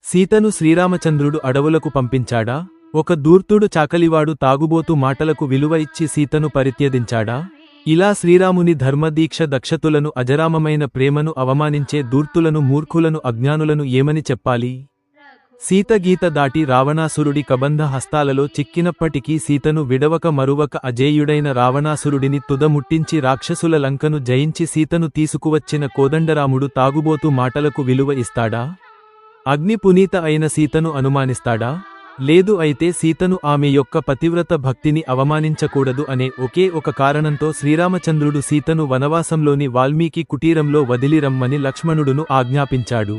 సీతను శ్రీరామచంద్రుడు అడవులకు పంపించాడా? ఒక దూర్తుడు చాకలివాడు తాగుబోతు మాటలకు విలువ ఇచ్చి సీతను పరిత్యజించాడా? ఇలా శ్రీరాముని ధర్మదీక్ష దక్షతులను అజరామమైన ప్రేమను అవమానించే దూర్తులను మూర్ఖులను అజ్ఞానులను ఏమని చెప్పాలి? సీత గీత దాటి రావణాసురుడి కబంధ హస్తాలలో చిక్కినప్పటికీ సీతను విడవక మరువక అజేయుడైన రావణాసురుడిని తుదముట్టించి రాక్షసుల లంకను జయించి సీతను తీసుకువచ్చిన కోదండరాముడు తాగుబోతు మాటలకు విలువ ఇస్తాడా? అగ్ని పునీత అయిన సీతను అనుమానిస్తాడా? లేదు. అయితే సీతను ఆమె యొక్క పతివ్రత భక్తిని అవమానించకూడదు అనే ఒకే ఒక కారణంతో శ్రీరామచంద్రుడు సీతను వనవాసంలోని వాల్మీకి కుటీరంలో వదిలిరమ్మని లక్ష్మణుడును ఆజ్ఞాపించాడు.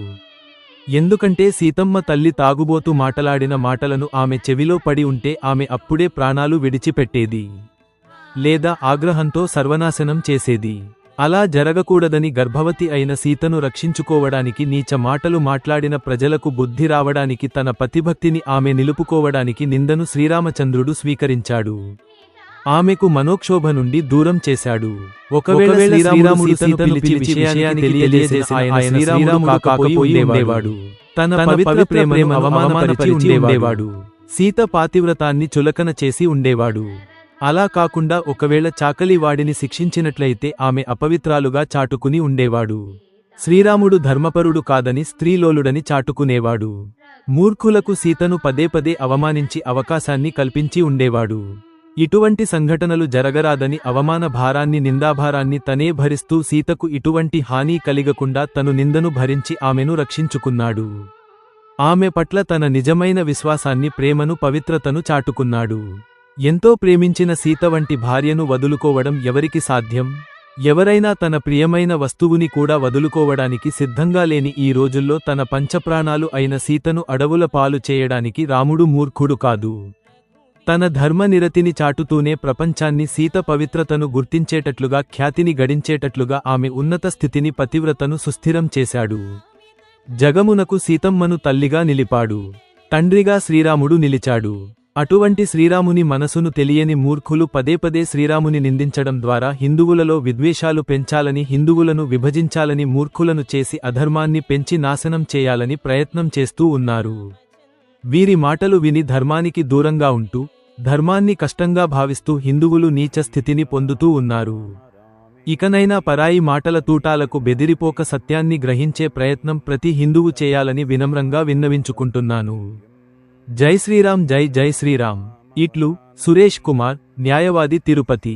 ఎందుకంటే సీతమ్మ తల్లి తాగుబోతు మాటలాడిన మాటలను ఆమె చెవిలో పడి ఉంటే ఆమె అప్పుడే ప్రాణాలు విడిచిపెట్టేది, లేదా ఆగ్రహంతో సర్వనాశనం చేసేది. అలా జరగకూడదని గర్భవతి అయిన సీతను రక్షించుకోవడానికి నీచ మాటలు మాట్లాడిన ప్రజలకు బుద్ధి రావడానికి తన పతిభక్తిని ఆమె నిలుపుకోవడానికి నిందను శ్రీరామచంద్రుడు స్వీకరించాడు. ఆమెకు మనోక్షోభ నుండి దూరం చేశాడు. ఒకవేళ శ్రీరాముడు సీతను పిలిచి విషయాన్ని తెలియజేసిన ఆయన శ్రీరాముడు కాకపోయి ఉండేవాడు. తన పవిత్ర ప్రేమను అవమానపరిచి ఉండేవాడు. సీత పాతివ్రతాన్ని చులకన చేసి ఉండేవాడు. అలా కాకుండా ఒకవేళ చాకలి వాడిని శిక్షించినట్లయితే ఆమె అపవిత్రాలుగా చాటుకుని ఉండేవాడు. శ్రీరాముడు ధర్మపరుడు కాదని స్త్రీలోలుడని చాటుకునేవాడు. మూర్ఖులకు సీతను పదే పదే అవమానించి అవకాశాన్ని కల్పించి ఉండేవాడు. ఇటువంటి సంఘటనలు జరగరాదని అవమాన భారాన్ని నిందాభారాన్ని తనే భరిస్తూ సీతకు ఇటువంటి హాని కలిగకుండా తను నిందను భరించి ఆమెను రక్షించుకున్నాడు. ఆమె పట్ల తన నిజమైన విశ్వాసాన్ని ప్రేమను పవిత్రతను చాటుకున్నాడు. ఎంతో ప్రేమించిన సీత వంటి భార్యను వదులుకోవడం ఎవరికి సాధ్యం? ఎవరైనా తన ప్రియమైన వస్తువుని కూడా వదులుకోవడానికి సిద్ధంగా లేని ఈ రోజుల్లో తన పంచప్రాణాలు అయిన సీతను అడవుల పాలు చేయడానికి రాముడు మూర్ఖుడు కాదు. తన ధర్మనిరతిని చాటుతూనే ప్రపంచాన్ని సీత పవిత్రతను గుర్తించేటట్లుగా ఖ్యాతిని గడించేటట్లుగా ఆమె ఉన్నత స్థితిని పతివ్రతను సుస్థిరం చేశాడు. జగమునకు సీతమ్మను తల్లిగా నిలిపాడు. తండ్రిగా శ్రీరాముడు నిలిచాడు. అటువంటి శ్రీరాముని మనసును తెలియని మూర్ఖులు పదే పదే శ్రీరాముని నిందించడం ద్వారా హిందువులలో విద్వేషాలు పెంచాలని, హిందువులను విభజించాలని, మూర్ఖులను చేసి అధర్మాన్ని పెంచి నాశనం చేయాలని ప్రయత్నం చేస్తూ ఉన్నారు. వీరి మాటలు విని ధర్మానికి దూరంగా ఉంటూ, ధర్మాన్ని కష్టంగా భావిస్తూ హిందువులు నీచ స్థితిని పొందుతూ ఉన్నారు. ఇకనైనా పరాయి మాటల తూటాలకు బెదిరిపోక సత్యాన్ని గ్రహించే ప్రయత్నం ప్రతి హిందువు చేయాలని వినమ్రంగా విన్నవించుకుంటున్నాను. జై శ్రీరామ్. జై జై శ్రీరామ్. ఇట్లు సురేష్ కుమార్, న్యాయవాది, తిరుపతి.